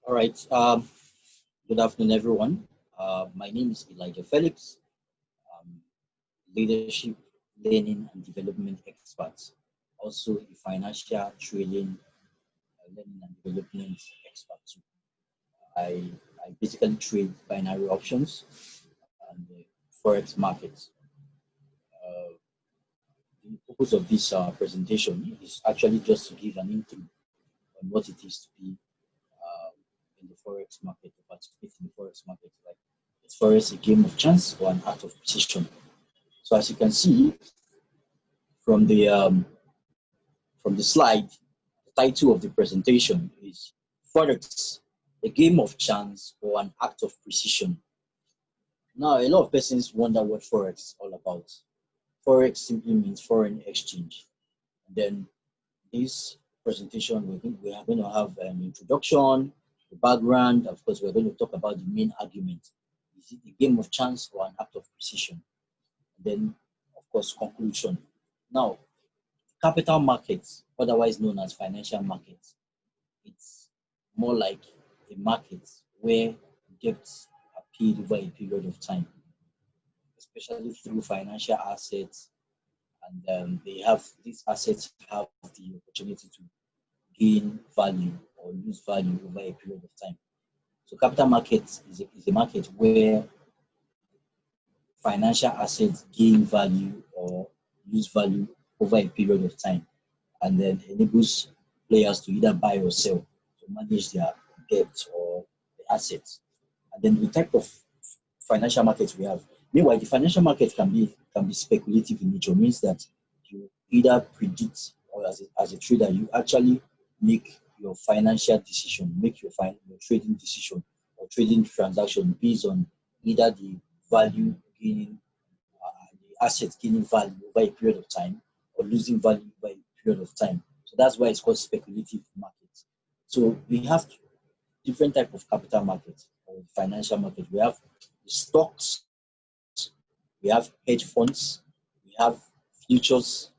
All right. Good afternoon, everyone. My name is Elijah Felix, um, leadership, learning, and development expert. Also, a financial trading, learning and development expert too. I basically trade binary options and the forex market. Uh, the purpose of this presentation is actually just to give an intro on what it is to be uh, in the forex market, to participate in the forex market. Like, is forex a game of chance or an act of precision? So as you can see from the slide, the title of the presentation is Forex, a game of chance or an act of precision. Now, a lot of persons wonder what Forex is all about. Forex simply means foreign exchange. And then this presentation, we are going to have an introduction, the background. Of course, we're going to talk about the main argument. Is it a game of chance or an act of precision? And then, of course, conclusion. Now, capital markets, otherwise known as financial markets, it's more like a market where debts are paid over a period of time, especially through financial assets, and they have these assets have the opportunity to gain value or lose value over a period of time. So capital markets is a market where financial assets gain value or lose value over a period of time, and then enables players to either buy or sell to manage their debt or the assets. And then the type of financial markets we have. Meanwhile, the financial market can be speculative in nature, means that you either predict or as a trader, you actually make your financial decision, make your trading decision or trading transaction based on either the value gaining, the assets gaining value over a period of time or losing value over a period of time. So that's why it's called speculative markets. So we have different type of capital markets or financial market. We have the stocks, we have hedge funds, we have futures,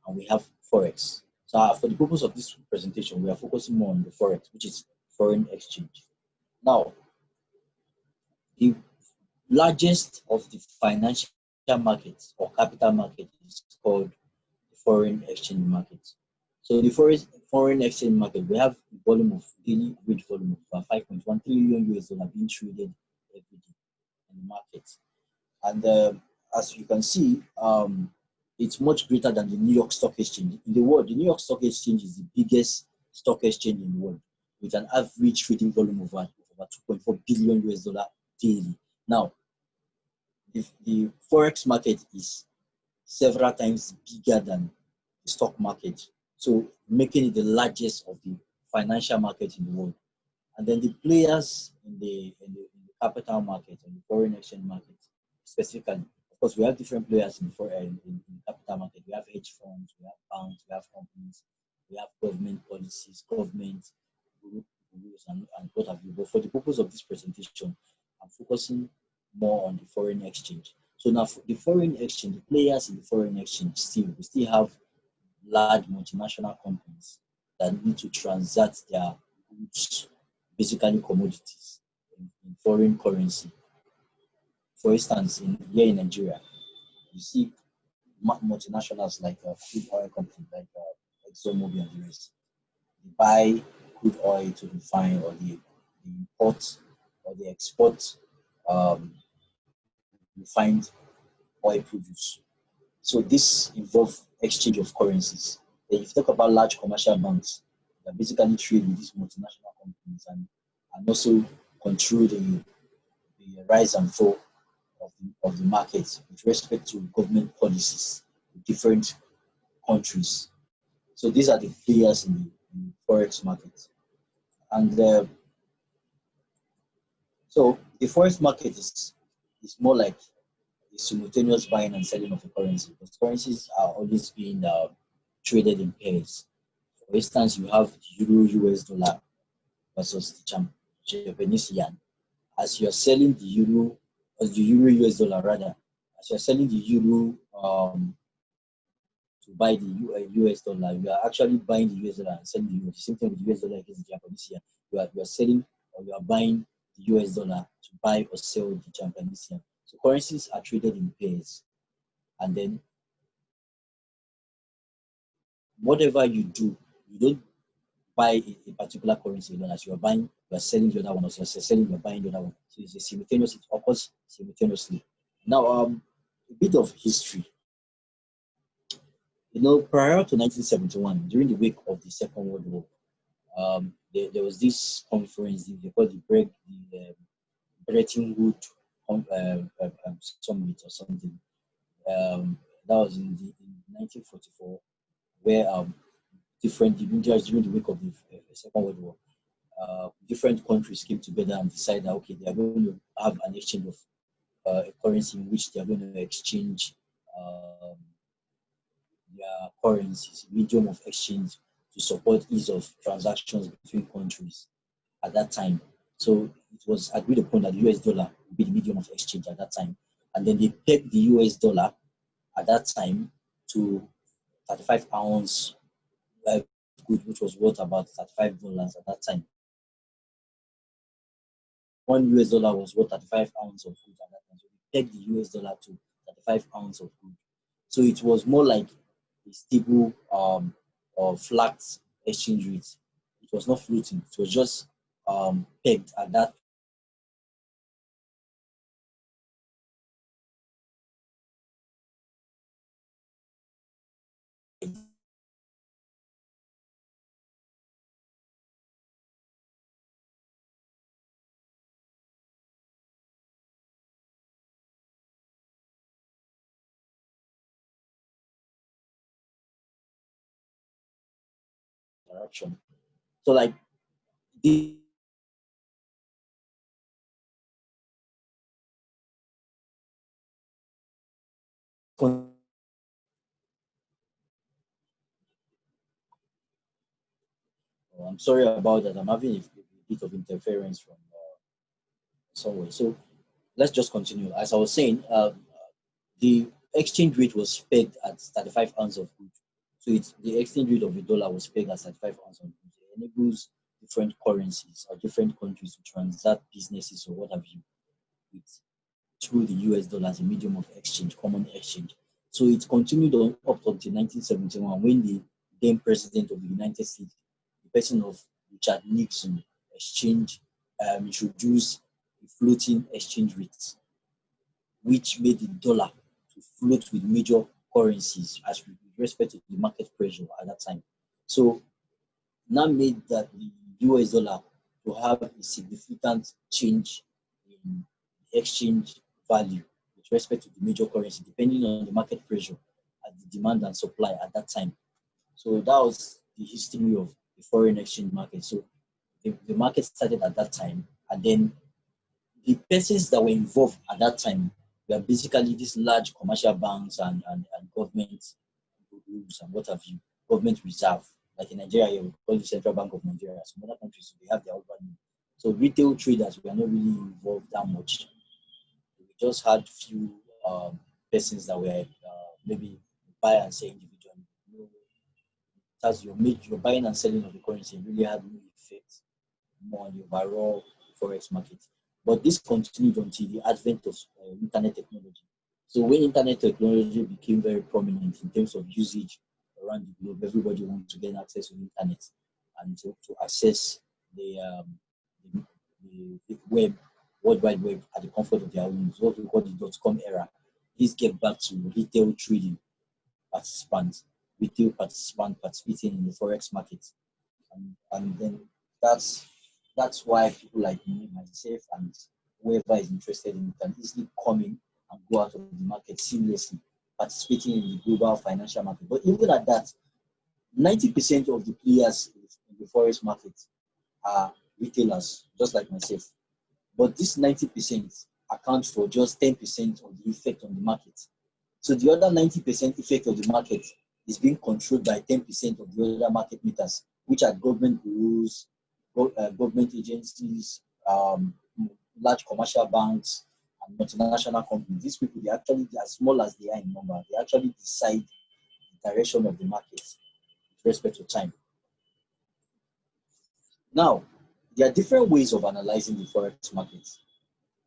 and we have forex. So for the purpose of this presentation, we are focusing more on the forex, which is foreign exchange. Now, the largest of the financial markets or capital market is called the foreign exchange market. So the foreign exchange market, we have a volume of daily average volume of about 5.1 trillion US dollar being traded every day in the market. And as you can see, it's much greater than the New York Stock Exchange. In the world, the New York Stock Exchange is the biggest stock exchange in the world with an average trading volume of over 2.4 billion US dollar daily. Now, the forex market is several times bigger than the stock market, so making it the largest of the financial market in the world. And then the players in the capital market and the foreign exchange market specifically. Of course, we have different players in the capital market. We have hedge funds, we have banks, we have companies, we have government policies, government rules, and what have you. But for the purpose of this presentation, I'm focusing more on the foreign exchange. So now for the foreign exchange, the players in the foreign exchange we still have large multinational companies that need to transact their goods, basically commodities, in foreign currency. For instance, here in Nigeria, you see multinationals like crude oil companies like ExxonMobil and the rest. They buy crude oil to refine, or they import or they export um, refined oil produce. So this involves exchange of currencies. Then if you talk about large commercial banks, they basically trade with these multinational companies and also control the rise and fall of the market with respect to government policies in different countries. So these are the players in the forex market. And so the forex market is more like the simultaneous buying and selling of a currency, because currencies are always being traded in pairs. For instance, you have the euro US dollar versus the Japanese yen. As you're selling the euro, as the euro US dollar rather, as you're selling the euro to buy the US dollar, you are actually buying the US dollar and selling the euro. The same thing with the US dollar against the Japanese yen. You are selling or you are buying the US dollar to buy or sell the Japanese yen. So currencies are traded in pairs, and then whatever you do, you don't buy a particular currency alone. As you are buying, you are selling the other one. As you are selling, you are buying the other one. So it's a simultaneous, it occurs simultaneously. Now, a bit of history. Prior to 1971, during the wake of the Second World War, there was this conference, they called the Bretton Woods Summit or something. That was in 1944, where during the wake of the Second World War, different countries came together and decided, okay, they are going to have an exchange of a currency in which they are going to exchange their currencies, medium of exchange to support ease of transactions between countries at that time. So it was agreed upon that the US dollar would be the medium of exchange at that time. And then they pegged the US dollar at that time to 35 ounce good, which was worth about $35 at that time. $1 was worth 35 ounces of good at that time. So we pegged the US dollar to 35 ounces of good. So it was more like a stable or flat exchange rate. It was not floating. It was just pegged at that direction. So like the I'm sorry about that. I'm having a bit of interference from somewhere. So let's just continue. As I was saying, the exchange rate was pegged at 35 ounces of good. So the exchange rate of the dollar was pegged at 35 ounces of good. It enables different currencies or different countries to transact businesses or what have you with through the US dollar as a medium of exchange, common exchange. So it continued on up until 1971 when the then president of the United States, the person of Richard Nixon, introduced a floating exchange rate, which made the dollar to float with major currencies as with respect to the market pressure at that time. So now made that the US dollar to have a significant change in exchange value with respect to the major currency, depending on the market pressure and the demand and supply at that time. So that was the history of the foreign exchange market. So the market started at that time, and then the persons that were involved at that time were basically these large commercial banks and government rules and what have you, government reserve. Like in Nigeria, we call the Central Bank of Nigeria. Some other countries, they have their own value. So retail traders were not really involved that much. We just had few persons that were maybe buy and sell individually. As your buying and selling of the currency really had no effect more on the overall forex market. But this continued until the advent of internet technology. So when internet technology became very prominent in terms of usage around the globe, everybody wanted to gain access to the internet and to access the web, World Wide Web at the comfort of their homes, what we call the dot-com era. This get back to retail trading participants, retail participants participating in the forex market, and then that's that's why people like me, myself, and whoever is interested in it can easily come in and go out of the market seamlessly, participating in the global financial market. But even at that, 90% of the players in the forex market are retailers, just like myself. But this 90% accounts for just 10% of the effect on the market. So the other 90% effect of the market is being controlled by 10% of the other market makers, which are government bureaus, government agencies, large commercial banks, and multinational companies. These people, they as small as they are in number, they actually decide the direction of the market with respect to time. Now, There are different ways of analyzing the forex market.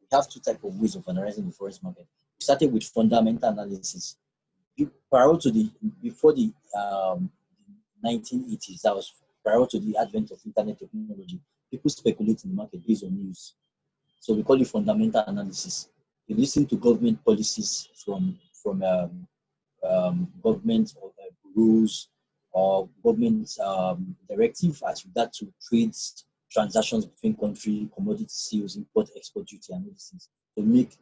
We have two types of ways of analyzing the forex market. We started with fundamental analysis. Prior to the before the 1980s, that was prior to the advent of internet technology. People speculate in the market based on news. So we call it fundamental analysis. You listen to government policies from government rules or government directive as regard to trades, transactions between country, commodity sales, import, export duty, and all these things to make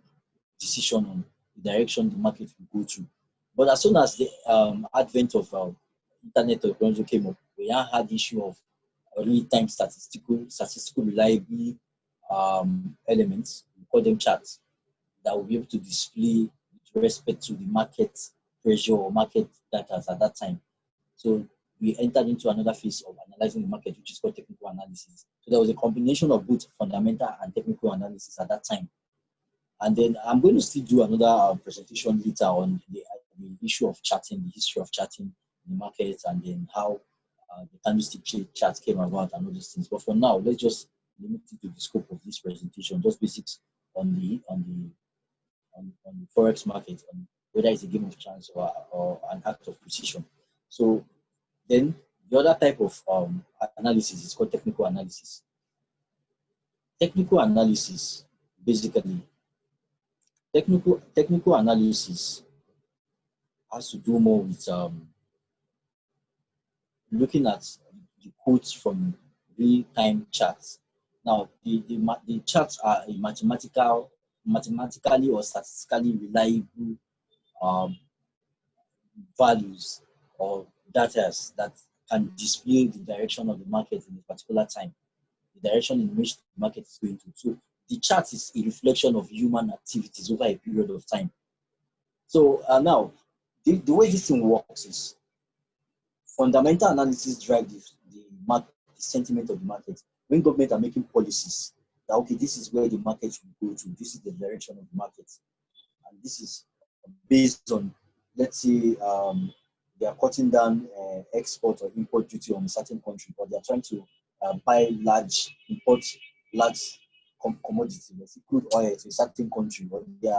decision on the direction the market will go to. But as soon as the advent of internet technology came up, we now had the issue of real-time statistical reliable elements. We call them charts that will be able to display with respect to the market pressure or market data at that time. So we entered into another phase of analyzing the market, which is called technical analysis. So there was a combination of both fundamental and technical analysis at that time. And then I'm going to still do another presentation later on the issue of charting, the history of charting in the market, and then how the candlestick chart came about and all these things. But for now, let's just limit it to the scope of this presentation, just basics on the forex market, on whether it's a game of chance or an act of precision. So then the other type of analysis is called technical analysis. Technical analysis, basically, technical analysis has to do more with looking at the quotes from real-time charts. Now, the charts are a mathematically or statistically reliable values or data that can display the direction of the market in a particular time, the direction in which the market is going to. So the chart is a reflection of human activities over a period of time. So now, the way this thing works is fundamental analysis drive the sentiment of the market. When government are making policies, that okay, this is where the market will go to, this is the direction of the market, and this is based on, let's say, they are cutting down export or import duty on a certain country, but they are trying to import large commodity, let's say crude oil to a certain country, but they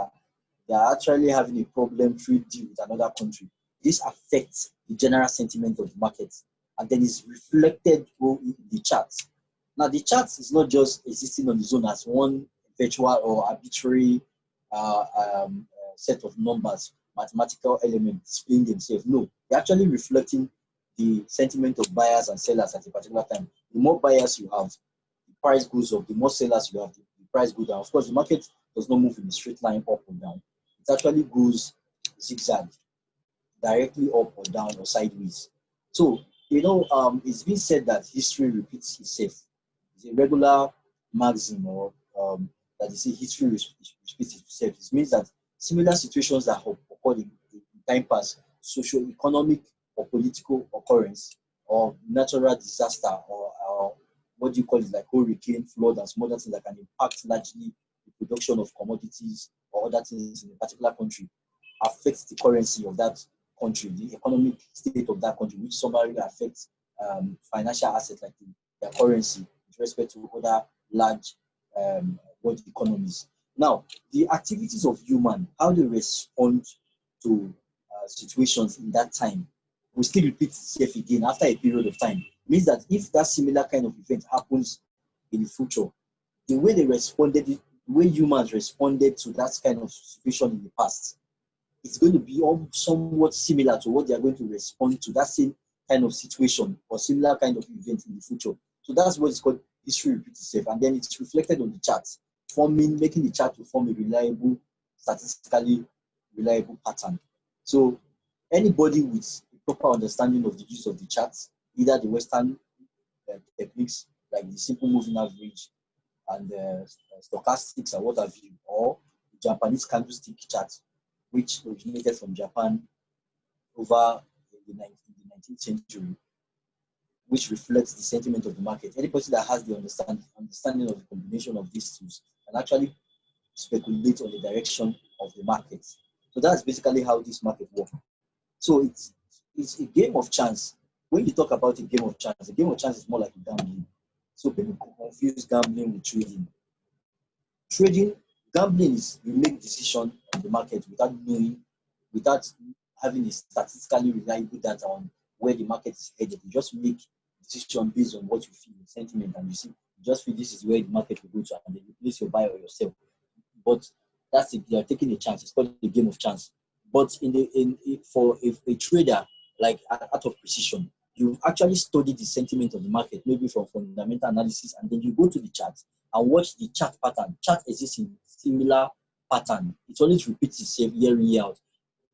are actually having a problem trade deal with another country. This affects the general sentiment of the market, and then is reflected in the chart. Now, the chart is not just existing on its own as one virtual or arbitrary set of numbers, mathematical elements displaying themselves. No, they're actually reflecting the sentiment of buyers and sellers at a particular time. The more buyers you have, the price goes up. The more sellers you have, the price goes down. Of course, the market does not move in a straight line up or down. It actually goes zigzag, directly up or down or sideways. So, it's been said that history repeats itself. It's a regular maxim or that they say history repeats itself. It means that similar situations that have occurred in time past, socio-economic or political occurrence or natural disaster or what do you call it, like hurricane, flood, and some other things that can impact largely the production of commodities or other things in a particular country, affects the currency of that country, the economic state of that country, which summarily affects financial assets like their currency with respect to other large world economies. Now, the activities of human, how they respond to situations in that time, will still repeat itself again after a period of time. It means that if that similar kind of event happens in the future, the way they responded, the way humans responded to that kind of situation in the past, it's going to be somewhat similar to what they are going to respond to that same kind of situation or similar kind of event in the future. So that's what is called history repeats itself, and then it's reflected on the charts, making the chart to form a reliable, statistically reliable pattern. So anybody with a proper understanding of the use of the charts, either the Western techniques like the simple moving average and stochastics and what have you, or the Japanese candlestick chart, which originated from Japan over the 19th century, which reflects the sentiment of the market. Any person that has the understanding of the combination of these tools can actually speculate on the direction of the market. So that's basically how this market works. So it's a game of chance. When you talk about a game of chance is more like a gambling. So people confuse gambling with trading. Trading, gambling is you make decision on the market without knowing, without having a statistically reliable data on where the market is headed. You just make decision based on what you feel, sentiment, and you see, you just feel this is where the market will go to, and then you place your buy or your sell. But that's it. They are taking a chance. It's called a game of chance. But for a trader, like out of precision, you actually study the sentiment of the market, maybe from fundamental analysis, and then you go to the chart and watch the chart pattern. Chart exists in similar pattern. It always repeats itself year in, year out.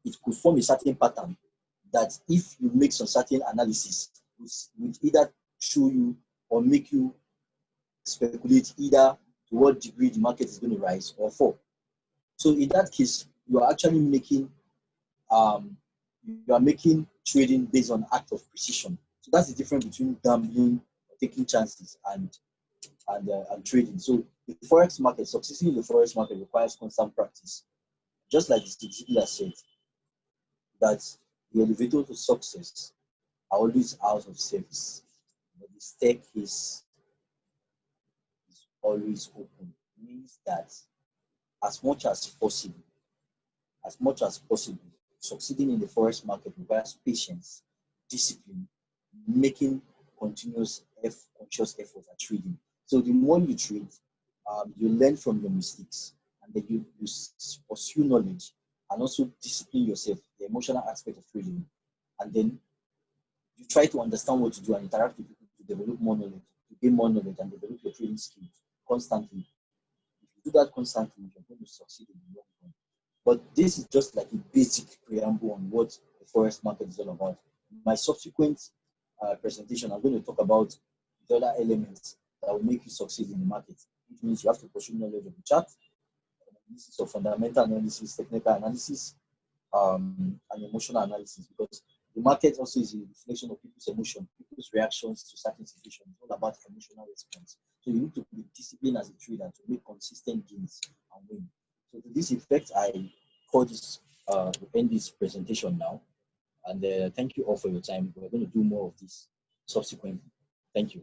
It could form a certain pattern that if you make some certain analysis, would either show you or make you speculate either to what degree the market is going to rise or fall. So in that case, you are actually making trading based on act of precision. So that's the difference between gambling, taking chances, and trading. So the forex market, succeeding in the forex market requires constant practice. Just like the executive said, that the elevator to success are always out of service, but the staircase is always open. It means that as much as possible, succeeding in the forex market requires patience, discipline, making continuous conscious effort at trading. So the more you trade, you learn from your mistakes, and then you pursue knowledge, and also discipline yourself, the emotional aspect of trading, and then you try to understand what to do and interact with people to develop more knowledge, to gain more knowledge, and develop your trading skills constantly. If you do that constantly, you're going to succeed in the long run. But this is just like a basic preamble on what the forex market is all about. In my subsequent presentation, I'm going to talk about the other elements that will make you succeed in the market, which means you have to pursue knowledge of the chart, analysis of fundamental analysis, technical analysis, and emotional analysis, because the market also is a reflection of people's emotion, people's reactions to certain situations. It's all about emotional response. So you need to be disciplined as a trader to make consistent gains and win. So to this effect, I call this end this presentation now. And thank you all for your time. We're going to do more of this subsequently. Thank you.